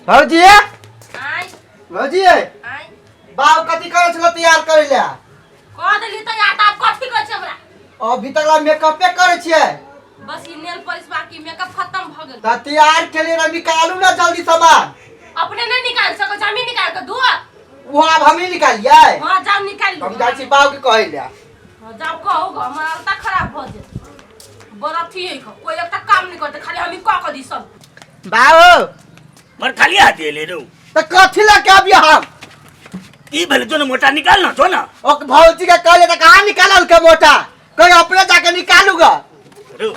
भौजी आई भौजी आई बाप कथी करे छलो तैयार करे ले कह देली त या त कथि कहै छै हमरा अभी तक मेकअपे करे छिए बस ई नेल पॉलिश बाकी मेकअप खत्म भ गेल त तैयार के लिए निकालू ना जल्दी सामान अपने नहीं निकाल सको जमी निकाल के दो वो अब हम ही निकालिए हां जाओ निकाल हम जा छी बाप के कहै ले हां जाओ कहो ग हमारा त खराब भ जे बड़ा थी है कोई एक काम नहीं करते खाली हम ही क दी सब बाबू पर खाली हाथ ले रो त कथि ला के अभी हम ई भले तो मोटा निकालना तो ना ओ भौजी के कहले त कहां निकालल के मोटा कोई अपने जाके निकालूगा रो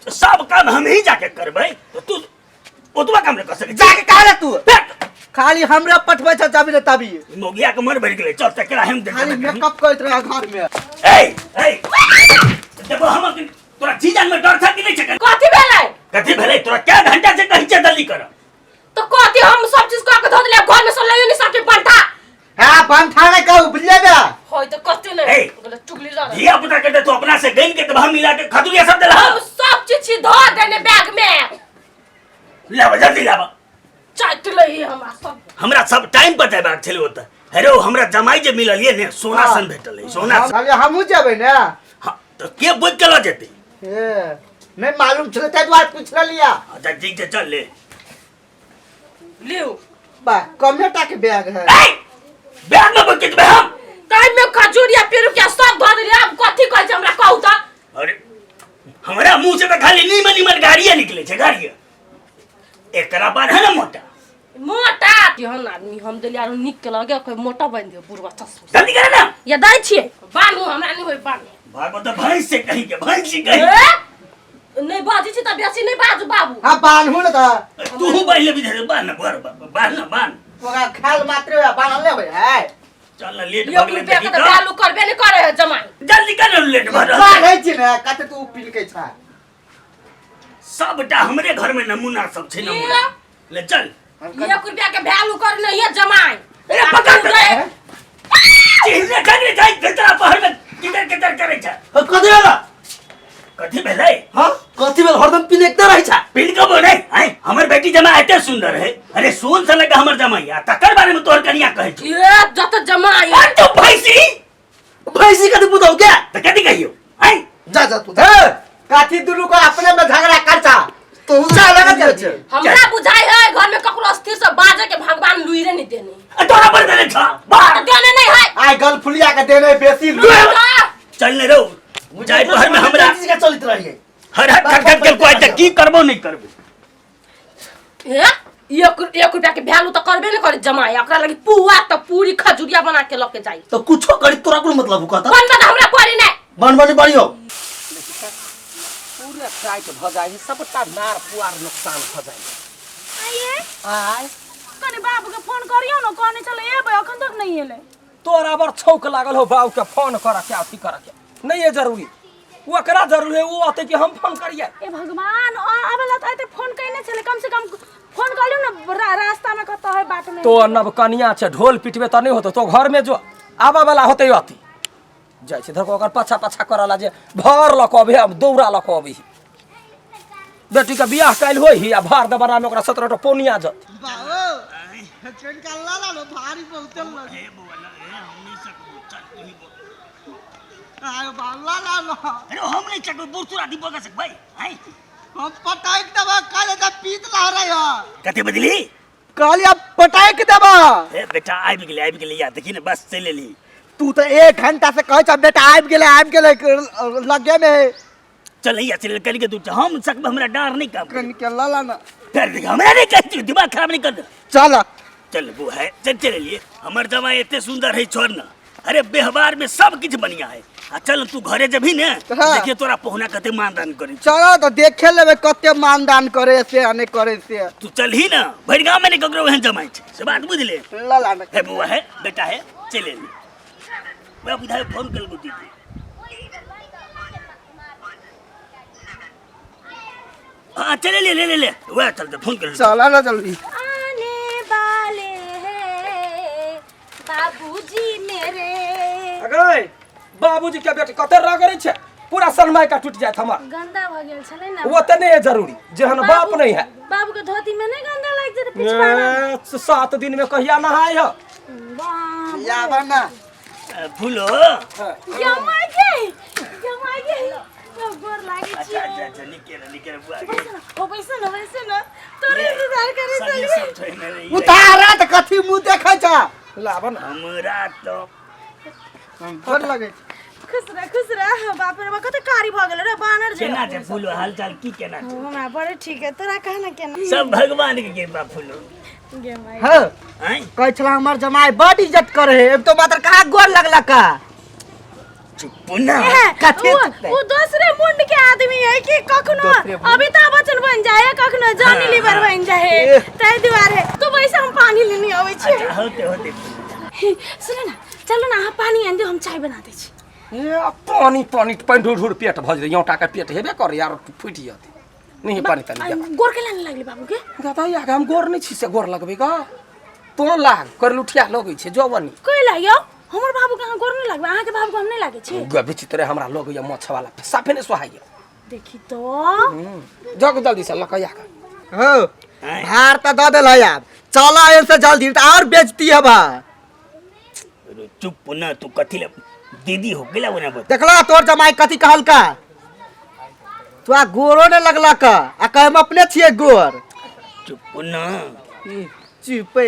तो सब काम हम ही जाके करबै तो तू ओतबा काम नहीं कर सके जाके कहले तू खाली हमरा पठबै छ तभी तभी मोगिया के मन भर गेलै चल तकरा हम दे खाली मेकअप करत रह घर में ए देखो हम तोरा जीजान में डर था कि नहीं छके कथि भेलै कथि भेलै तोरा क्या घंटा से कहि छै जल्दी कर तो कथि हम सब चीज क के धो देले घर में सब लइयो नहीं सके बनता हां बनठा नहीं कहू बुझलिए ना होय तो कथि नहीं बोले चुगली ला धिया पुता के तो अपना से गइन के तब हम मिला के खतुरिया सब देला हम सब चीज धो देने बैग में लावा जल्दी लावा चाट लई हमरा सब टाइम पर देबाक छले होता हेरो हमरा जमाई जे मिलल ये ने सोना सन भेटल है सोना खाली हमहु जेबै ना हां तो के बुझ के ल जेते ए नहीं मालूम छले तै बात पूछ लिया अच्छा ठीक है चल ले लियो बा कमेटा के बैग है ए बैग में बकेट में हम टाइम में खजूरिया पेरुकिया सब धो देले अब कथि कहै छै हमरा कहू त अरे हमरा मुंह से तो खाली नीमन नीमन गाड़ियां निकले छे गाड़ियां एकरा बाद है ना मोटा मोटा जहन आदमी हम देली आरो निक के लगे कोई मोटा बन दियो बुढ़वा चश्मा जल्दी करे ना या दै छिए बानू हमरा नहीं होय बानू भागो तो भैंस से कहीं के भैंस से कहीं नहीं बाजी छी त बेसी नहीं बाजू बाबू हां बानहु न त तू पहले भी धरे बान बर बान बान ओगा खाल मात्र बानल ले होय है चल ना लेट यो भगले रुपया के त चालू करबे नहीं करे है जमाई जल्दी कर लेट भर बानै छी ना कते तू पील के छ सबटा हमरे घर में नमूना सब छे नमूना ले चल 1 रुपया के वैल्यू कर नहीं है जमाई ए पकड़ दे चिन्ह करने जाई गतरा पहर में किधर करे छ कथि होला कथि भेलै हां कथि भेल हरदम पील एकता रहै छ पिन कब हो नहीं है हमर बेटी जमा एते सुंदर है अरे सोन से लगा हमर जमाइया तकर बारे में तोहर कनिया कहै छी ये जत जमाई और तू भैंसी कथि बुझौ के त कथि कहियो हैं जा जा तू काठी दुनु को अपने में झगड़ा करता तो उसा लगा दे छ हमरा बुझाई है घर में ककरो अस्थिर से बाजे के भगवान लुइरे नहीं देने तोरा पर देने छ बात देने नहीं है आइ गल फुलिया के देने बेसी चलने रहो जाय पहर में हमरा चीज के चलित रही है हर खट के कोई त की करबो नहीं करबो ए 1 रुपया के वैल्यू तो करबे नहीं करे जमाई ओकरा लगी पुआ तो पूरी खजूरिया बना के लके जाई तो कुछो करी तोरा को मतलब कहता कौन बता हमरा पड़ी नहीं बनबनी बढ़ियो पूरा टाइट भ जाई सबटा नार पुआर नुकसान भ जाई आइए आय कने बाबू के फोन करियो न कने चले एबे अखन तक नहीं एले तोरा बर छौक लागल हो बाबू के फोन करा के अथी करा के नहीं है जरूरी ओकरा जरूरी है वो आते कि हम फोन करिए ए भगवान आबेला त आते फोन कइने छले कम से कम फोन करियो न रास्ता में कत है बाट में तो नब कनिया छे ढोल पिटबे त नहीं होतो तो घर में जो आबा वाला होते अथी जाय छै धर ओकर पाछा पाछा करला जे भर लक अबे अब दौड़ा लक अबे बेटी का बियाह काल होई ही आ भार दबरा में ओकरा 17 टा पोनिया जत बाबू ट्रेन का लाला लो भारी बहुते लगे आय बाला ला लो अरे हम नहीं चको बुरसुरा दीपक का भाई हैं हम पटाई के दबा काले दा पीत ला रही हो कते बदली कालिया पटाई के दबा ए बेटा आबि गेले या देखी ने बस चले ली तू तो 1 घंटा से कहै छ बेटा आबि गेले लगे में चल या चल कल के तू हम सकब हमरा डर नहीं काम कन के लाला ना फिर देख हमरा नहीं कहती दिमाग खराब नहीं कर चल चल वो है चल लिए हमर जमाई इतने सुंदर है छोड़ ना अरे व्यवहार में सब कुछ बढ़िया है आ चल तू घरे जभी ने देखिए तोरा पहुना कते मानदान करी चलो तो देखे लेबे कते मानदान करे से अने करे से तू चल ही ना भर गांव में नहीं ककरो एहन जमाई छे से बात बुझ ले लाला ना है बुआ है बेटा है चले ली मैं बुझाए फोन कर बुती हां चले ले वह चल फोन कर चला ना जल्दी आने वाले हैं बाबूजी मेरे अगै बाबूजी के बेटी कते रगरै छै पूरा सनमाई का टूट जात हमर गंदा भ गेल छले ना वो त नहीं है जरूरी जेहन बाप नहीं है बाबू के धोती में नहीं गंदा लग जरा पिछवाड़ा 7 दिन में कहिया नहाय है वाह या बना फूलो जमाई के गोर लागे छी अच्छा निके बुआ ओ वैसे न तोरे इंतजार करे सब चली सब छोड़ में रही उतारा त कथी मुंह देखै छ लावन हमरा तो गोर लगे खुश रह बाप रे कते कारी भ गेल रे बानर जे केना छै फूलो हालचाल की केना छै हमरा बड़े ठीक है तोरा कहना केना सब भगवान के कृपा फूलो गे माई हां हैं कहै छला हमर जमाई बड इज्जत करे है अब तो मात्र कहा गोर लगला का चुप ना कथी वो दूसरे मुंड के आदमी है कि कखनो अमिताभ बच्चन बन जाए कखनो जॉनी लीवर बन जाए तै दुआरे तो वैसे हम पानी लेने आवे छी अच्छा होते सुन ना चलो ना पानी आन दे हम चाय बना दे छी ए पानी ढूढ़ पेट भज रे योटा के पेट हेबे कर यार फुट जाते नहीं पानी तनी गोर के लाने लागले बाबू के दादा या हम गोर नहीं छी से गोर लगबे गा तो लाग कर लुठिया लगै छै जवानी कोई लागियो हमर बाबू के गोर नहीं लागबे अहाँ के बाबू को हम नहीं लागे छी गबे चित्रे हमरा लगै मछ वाला साफे ने सोहाय देखी तो जग जल्दी से लकया का हो भार त द देल है अब चला ऐसे जल्दी और बेइज्जती है बा चुप ना तू कथी ले दीदी हो गेला बना बत देखला तोर जमाई कथी कहल का तू आ गोरो ने लगला का आ कह हम अपने छिए गोर चुप ना चुपे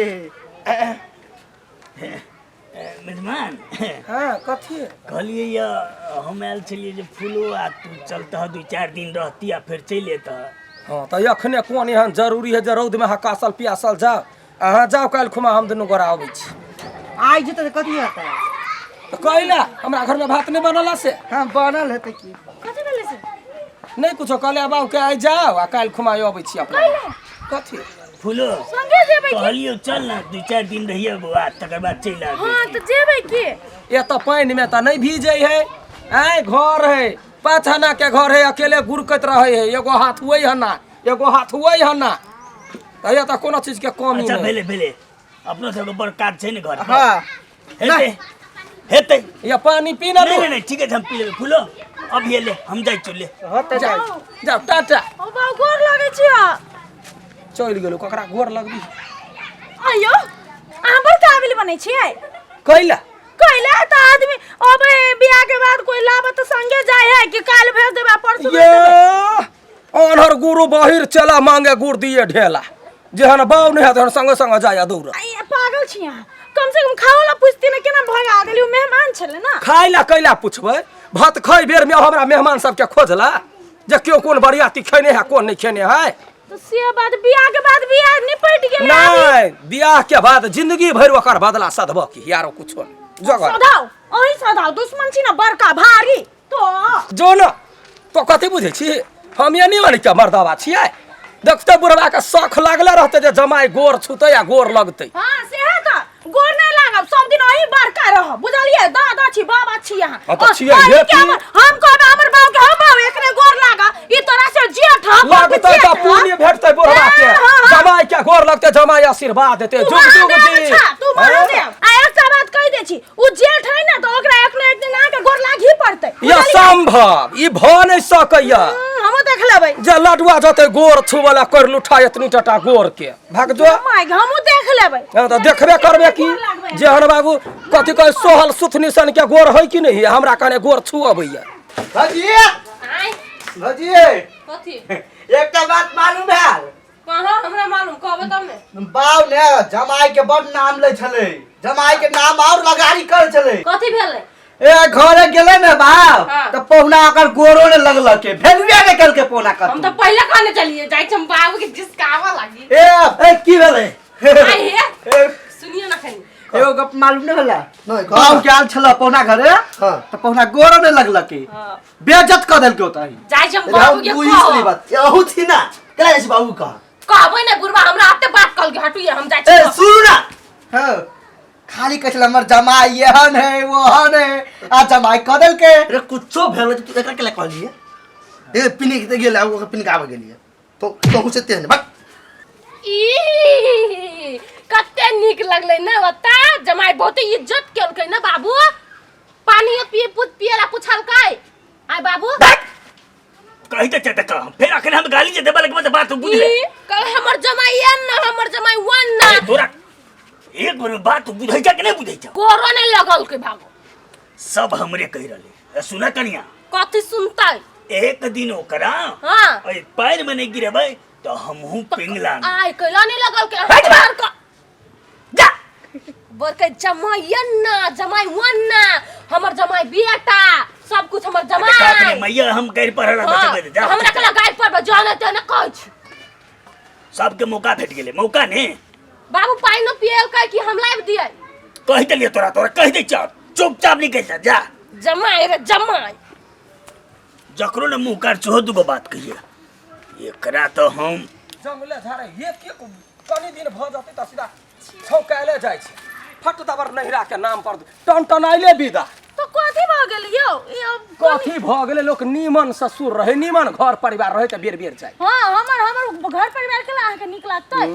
मेहमान हां कथी कहलिए या हम आयल छलिए जे फूलो आ तू चलता 2-4 दिन रहती आ फिर चल लेता हां त अखने कोन यहाँ जरूरी है जे रौद में हकासल पियासल जाओ अहाँ जाओ काल खुमा हम दुनू गोरा आबै छी आई जे त कथी होता है तो कहला हमरा घर में भात नहीं बनला से हां बनल है त की कथि भेले से नहीं कुछो कहले बाबू के आई जाओ आ काल खुमा आबै छी अपना कथी फूलो संगे जेबै की कहलियो चल ना 2-4 दिन रहिए बुआ तकर बाद चल आ हां तो जेबै की ये तो पानी में तो नहीं भीजे है आए घर है 5 आना के घर है अकेले गुरकत रहे है एगो हाथ हुई हना एगो हाथ हुई हना तो ये तो कोनो चीज के कमी अच्छा नहीं भेले अपनो सब बड़ काज छै ने घर पर हां हेते ये पानी पीना नहीं ठीक है हम पी लेबे फूलो अब ये ले हम जाई चले होते जाए जाओ टाटा ओ बाबू गोर लागे छी चल गेलो ककरा गोर लगबी आयो अहाँ बड़ काबिल बनै छियै कहला कहला त आदमी अब बियाह के बाद कोई लाबत तो संगे जाय है कि काल भेज देबा परसों ये अनहर गुरु बाहिर चला मांगे गुड़ दिए ढेला जेहन बाव नहीं है संग संग जाया दौड़ आई पागल छी अहाँ कम से कम खाओला पूछती न केना भगा गेलियो मेहमान छले ना खाइला कैला पूछबै भात खाइ बेर में हमरा मेहमान सबके खोजला जे क्यों कौन बरियाती खेने है कौन नहीं खेने है तो से बाद बियाह के बाद बियाह निपट गेल नहीं बियाह के बाद जिंदगी भर ओकर बदला सधब की यारो कुछो जगह सदाओ ओही सदाओ दुश्मन छी ना बड़का भारी तो जो न तो कथी बुझे छी हम ये नहीं मानी के मर्दावा छियै देखते बुढ़वा के शौक लागले रहते जे जमाई गोर छुते या गोर लगते हां से है त गोर नहीं लागब सब दिन ओही बड़का रह बुझलिए दादा छी बाबा छी यहां हां तो छियै हे की हम कहबे हमर बाप के हम बाप एकरे गोर लागा ई तोरा से जेठ हम लगते तो पुण्य भेटते बुढ़वा के जमाई के गोर लगते जमाई आशीर्वाद देते जुग जुग जी तू मार दे आ एक बात कह दे छी उ जेठ है ना तो ओकरा एक न एक दिन आके गोर लागी पड़ते ये संभव ई भ नहीं सकैया हम देख लेबै जे लडुआ जते गोर छुवला कर लुठा इतनी टटा गोर के भाग जो माय हम देख लेबै तो देखबे करबे की जेहन बाबू कथी कह सोहल सुथनी सन के गोर है कि नहीं हमरा कने गोर छुअबैया भजिए आई भजिए कथी एकटा बात मालूम है कहां हमरा मालूम कहबे तब ने बाव ने जमाई के बड़ नाम ले छले जमाई के नाम और लगारी कर छले कथी भेलै ए घरे गेले ने बाव हाँ। त पहुना ओकर गोरो ने लगल के भेलुए ने कल के पहुना कर हम तो पहले कहने चलिए जाई हम बाबू के जिसकावा लागी ए की भेले आई है सुनिए ना खनी एगो गप मालूम नहीं होला बाव के आल छला पहुना घरे त पहुना गोरो ने लगल के बेइज्जत कर देल के होता है जाई हम बाबू के पूरी बात यहू थी ना करे से बाबू का कहबै ना गुरबा हमरा आते बात कल के हटुए हम जाई ए सुन ना हां खाली कचला हमर जमाई यहन है वहन है आ जमाई कदल के रे कुछो भेल तू एकरा के ला कहलिए ए पिनी के गेल आ पिन का आवे गेलिए तो कुछ तेन बक ई कते निक लगलै ना बता जमाई बहुत इज्जत केलकै ना बाबू पानी पिए पुत पिएला पुछल काय आय बाबू कहि त चटका फिर अखन हम गाली जे देबल के बात बुझ ले कल हमर जमाई न हमर जमाई वन ना तोरा एक बार बात बुझै छ कि नहीं बुझै छ कोरो ने लगल के भागो सब हमरे कहि रहले सुना कनिया कथी सुनता एक दिन ओकरा हां ओए पैर में नहीं गिरेबै तो हमहू पिंगला आय कला नहीं लगल के बाहर का जा बरके जमाई न जमाई वन ना हमर जमाई बेटा सब कुछ हमर जमाई मैया हम कह पढ़ला बच्चा जा हमरा कला गाय पर जाने त न कहै छी सबके मौका भेट गेले मौका ने बाबू पानी न पियल का कि हम लाइव दिए कहि देलिए तोरा कहि दे चुपचाप निकल जा जमाई रे जमाई जकरो ने मुंह काट छो दुगो बात कहिए एकरा तो हम जंगले झाड़े एक कनी दिन भ जते त सीधा छौकाले जाइ छै फट दबर नहिरा के नाम पर टनटनाइले विदा तो कथी भ गेल यौ ई अब कथी भ गेले लोक नीमन ससुर रहे नीमन घर परिवार रहे त बेर बेर जाय हां हमर घर परिवार के ला के निक लागतै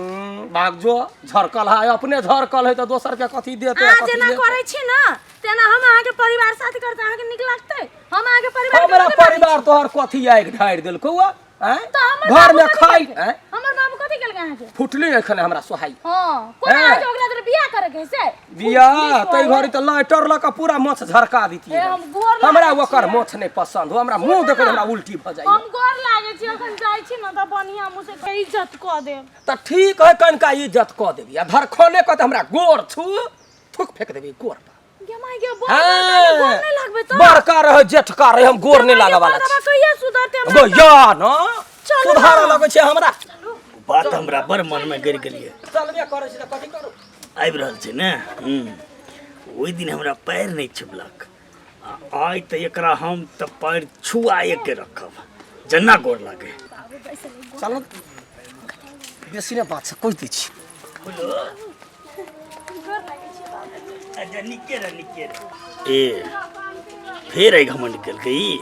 भाग जो झरकल है अपने झरकल है त दोसर के कथी देते आ जेना करै छी ना तेना हम अहाँ के परिवार साथ करते अहाँ के निक लागतै हम अहाँ के परिवार हमरा परिवार तोहर कथी आइक ढार देलकौ हैं तो घर में खाई हैं हमर बाबू कथी केल अहाँ के फुटली एखन हमरा सोहाई हां कोना आज ओकरा तोरे बियाह करे के से बियाह तै घड़ी त लाइटर ल के पूरा मोछ झरका दितिए हम गोर हमरा ओकर मोछ नहीं पसंद हो हमरा मुंह देख हमरा उल्टी भ जाई हम गोर लागे छी अखन जाय छी न त बनिया मुंह से के इज्जत क देब त ठीक है कनका इज्जत क देबी आ धरखने क त हमरा गोर छू थुक फेक देबी गोर पर माय के गोर नहीं लागबे त बड़का रहे जेठका रहे हम गोर नहीं लागा वाला छी कहिया सुधरते गो या न सुधार लगे छै हमरा बात हमरा बड़ मन में गिर गेलिए चलबे करे छी त कथि करू आबि रहल छै ने ओइ दिन हमरा पैर नहीं छुबलक आइ त एकरा हम त पैर छुआए के रखब जन्ना गोर लागे चल बेसी ने बात से कोइ दै छी ए फिर आई घमंड निकल गई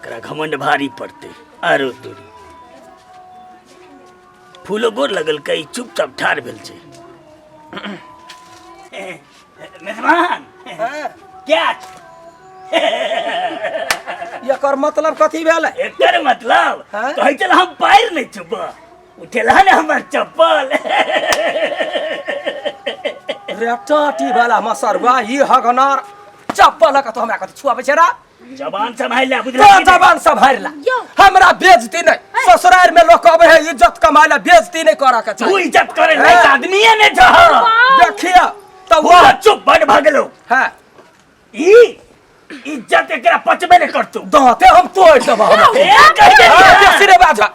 करा घमंड भारी पड़ते आरो तोरी फूलो गोर लगल कई चुपचाप ठार भेल छे मेहमान क्या एकर मतलब कथी भेलै एकर मतलब हाँ? कहै चल हम पैर नहीं छुबा उठेला ने हमर चप्पल रे टाटी वाला मसरवा ई हगनार चप्पल का तो हमरा कथि छुआबे छै रा जबान संभाल ले तो बुझला जबान संभाल ला हमरा बेइज्जती नहीं ससुराल में लोग कहबे है इज्जत कमाइला बेइज्जती नहीं करा के तू चाहिए इज्जत करे लायक आदमीए ने छ देखिए तो वो चुप बड़ भगलो है ई इज्जत एकरा पचबे नहीं करतू दांते हम तोड़ देब हमरा सिरे बाजा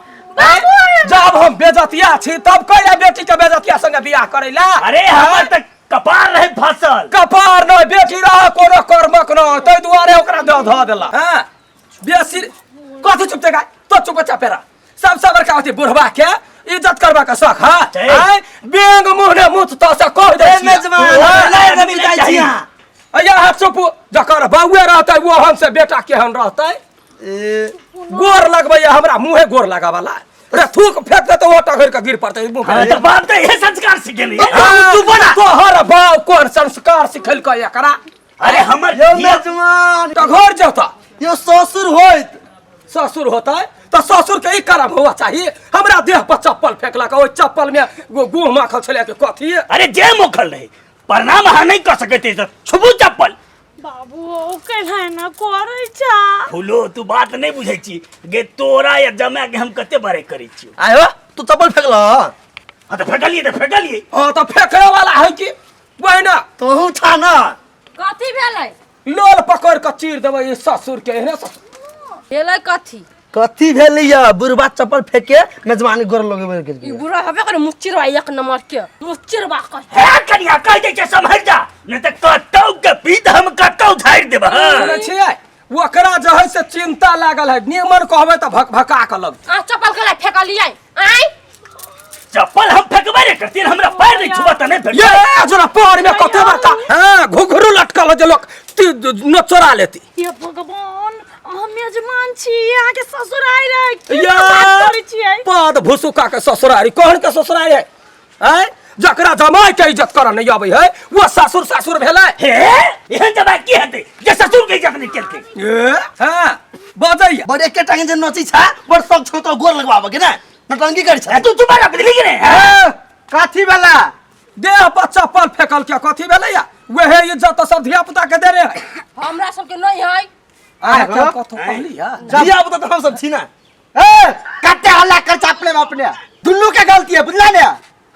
जब हम बेजतिया छी तब कहिया बेटी के बेजतिया संगे बियाह करैला अरे हमर त कपार रहे फसल कपार नहीं बेटी रह कोनो कर्मक न तै दुआरे ओकरा ध देला हैं बेसी कथि चुपते गाय तो चुप चापेरा सबसे बड़का होती बुढ़वा के इज्जत करबा के शौक है बेंग मुंह ने मुंह तो से कह दे मेजबान ले जमी जाय छी अया हाथ चुप जकर बाउए रहतै वो हमसे बेटा केहन रहतै गोर लगबै हमरा मुंहे गोर लगावाला रे थूक फेंक दे तो वो टघर के गिर पड़तै मुंह तो बाप तो ये संस्कार सिखेली तू बना तोहर बाप कोन संस्कार सिखलकै एकरा अरे हमर यो मेजबान टघर जता यो ससुर होइत ससुर होता है तो ससुर के ही कर्म हुआ चाहिए हमरा देह पर चप्पल फेंकलक ओइ चप्पल में गुह माखल छले के कथी अरे जे मोखल रहे प्रणाम हां नहीं कर सकते तो छुबू चप्पल बाबू केना न करै छा फूलो तू बात नहीं बुझै छी गे तोरा या जमा के हम कते बारे करै छी आयो तू चप्पल फेकला हां तो फेकलिए हां तो फेंके वाला है कि वही तोहू था ना कथी भेलै लोल पकड़ के चीर देबै ई ससुर के ने ससुर भेलै कथी कथी भेलैया बुढ़बा चप्पल फेंके मेजबानी गोर लगे ई बुरा हबे करे मुच्चिरवा एक नंबर के मुच्चिरवा कह है कनिया कह दे के समझ जा नहीं तो कतौ के पीत हम कतौ झाड़ देब सुनै छियै ओकरा जे है से चिंता लागल है निमन कहबै त भक भका के लग आ चप्पल के ला फेकलियै आइ चप्पल हम फेकबे रे करती हमरा पैर नहीं छुबा त नहीं फेक ये जरा पैर में कते बड़का हां घुघरू लटकल जे लोग न चोरा लेती ये भगवान हम मेजमान छी यहाँ के ससुर आइ रहे की या बात करै छियै पाद भुसुका के ससुरारी कहन के ससुरारी है हैं जकरा जमाई के इज्जत कर नहीं आबै है वो ससुर ससुर भेलै हे एहन जबा की हेतै जे ससुर के इज्जत नहीं केलकै हां बजाइए बड़े के टांगे जे नची छा बड़ सब छौ तो गोर लगवाबे के ना नटंगी करी छा तू तुम्हारा बदली के रे काथी वाला देह पर चप्पल फेंकल क्या कथी भेलैया वहे इज्जत तो सब धिया पुता के दे रे है हमरा सबके नहीं है आ क्या कथो कहली या दिया बता तो हम सब छी ना ए कते हल्ला कर चापले में अपने दुन्नु के गलती है बुझला ने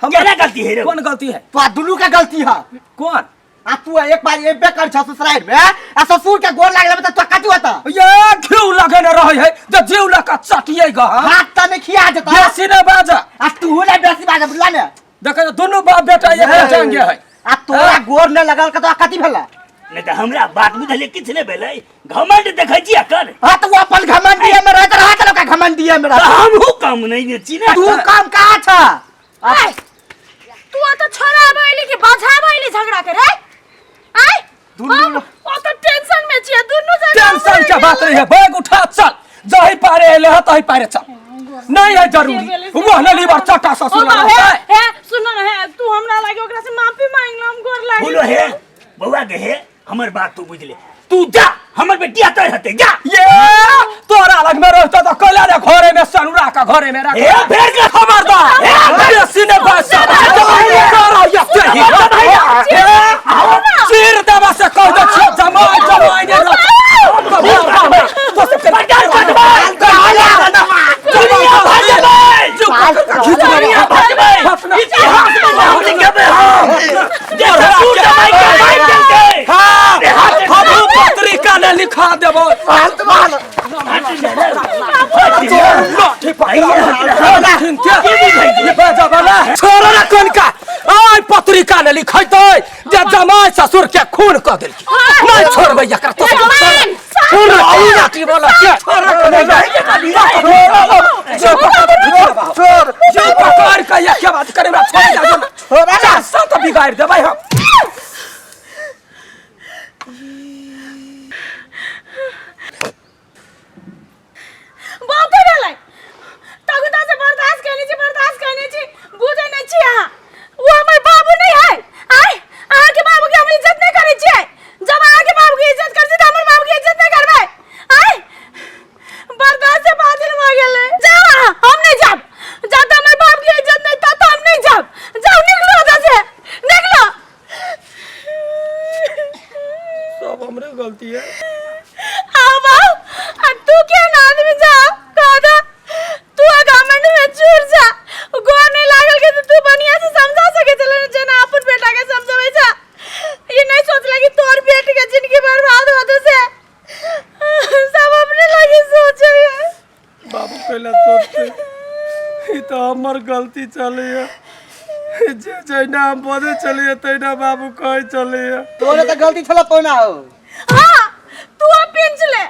क्या गलती है रे कौन गलती है तो दुन्नु के गलती है कौन आ तू एक बार ये बेकर छ ससुराल में आ ससुर के गोर लागले त तो कथी होता ये घिउ लगने रहे है जो जीव लका चटिएगा हाथ त में खिया देता बेसी ने बाजा आ तू ले बेसी बाजा बुझला ने देखे दोनों बाप बेटा एक जाएंगे है आ तोरा गोर न लगल के तो कथी भेला नहीं तो हमरा बात बुझले किछ ने भेलै घमंड देखै छी कर हां तो वो अपन घमंड दिए में रहत रहा त का घमंड दिए में रहा हमहु काम नहीं ने छी ना तू काम कहां छ आय तू तो छोरा बैली के बाझा बैली झगड़ा करे आय दुन्नु ओ तो टेंशन में छिए दुन्नु टेंशन क्या बात रही है बैग उठा चल जही पारे ले तही पारे चल नहीं है जरूरी वो नली बार चटा ससुर है सुनो ना है तू हमरा लागे ओकरा से माफी मांग लो हम गोर लागे बोलो है बउआ के है हमर बात तू बुझले तू जा हमर बेटिया तय हते जा ये तोरा लग में रहता तो कला रे घरे में सनुरा का घरे में रख ए फेर के खबरदार बेसी ने बस करो ये सिर दबा से कह दे जमाई जमाई ने तो से पत्रिका ने लिखा देबो छोरा ना कौन का आई पत्रिका ने लिखैते जे जमाई ससुर के खून क देलकी नहीं छोड़बै एकरा तो छोड़ औना की बोला छोरा छोड़ जो पकड़ के ये क्या बात करे छोड़ जा छोरा सब बिगाड़ देबै हम बहुत भेलै तगुता से बर्दाश्त करने छी बुझे नहीं छी हां वो हमर बाबू नहीं है आय आहा के बाबू के हम इज्जत नहीं करै छी जब आहा के बाबू के इज्जत करछी त हमर बाबू के इज्जत नहीं करबै आय बर्दाश्त से बादल हो गेलै जाओ हम नहीं जाब जब तक हमर बाप के इज्जत नहीं तो हम नहीं जाब जाओ निकलो ओदा से निकलो सब हमरे गलती है आओ बाबू तू क्या ना आदमी जा कहदा तू घमंड में चूर जा गोर नहीं लागल के तू बढ़िया से समझा सके चले जना अपन बेटा के समझावे जा ये नहीं सोच लगी तोर बेटी के जिंदगी बर्बाद हो दे से सब अपने लगे सोचे बाबू पहले सोचते ई तो हमर गलती चले है जे जैना हम बोले चले तैना बाबू कह चले तोरे तो गलती छला कोना हो हां तू पिंच ले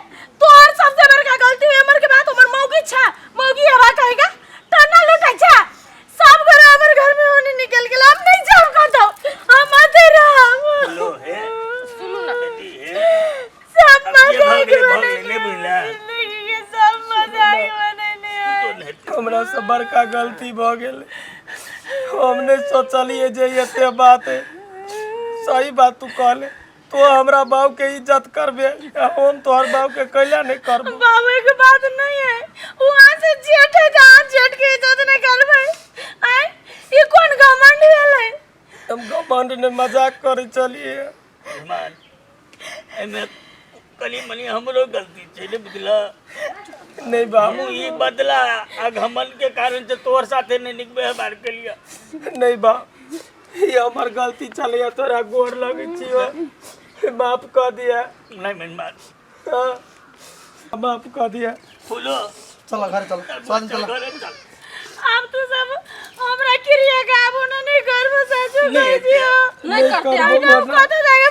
तोर सबसे बड़का गलती है हमर के बात हमर मौगी छा मौगी हवा कहेगा टना लुटा छा सब घर हमर घर में होने निकल गेल हम नहीं जाओ कहतो हम आते रह बोलो है सुनो ना बेटी है सब मजा ये भाग ले बुला ये सब मजा ही बने हमरा से बड़का गलती भ गेल हमने सोचलिए जे एते बात है सही बात तू कहले तो हमरा बाबू के इज्जत करबे हम तोहर बाबू के कैला नहीं करबो बाबू के बात नहीं है वहां से जेठ है जहां जेठ के इज्जत नहीं करबे आय ये कौन घमंड भेलै हम घमंड ने मजाक करे चलिए मेहमान एमे कली मनी हमरो गलती छले बुझला नहीं बाबू हमू ई बदला आ घमंड के कारण से तोर साथे नहीं निकबे बार के लिया नहीं बा ये हमार गलती चले तोरा गोर लगे छियो माफ कर दिया नहीं मेहमान हाँ, माफ कर दिया बोलो चलो घर चलो स्वागत चलो घरे चल अब तो सब हमरा क्रिया का अब नहीं करबो सचो कह दियो नहीं करते आई ना कहते जाके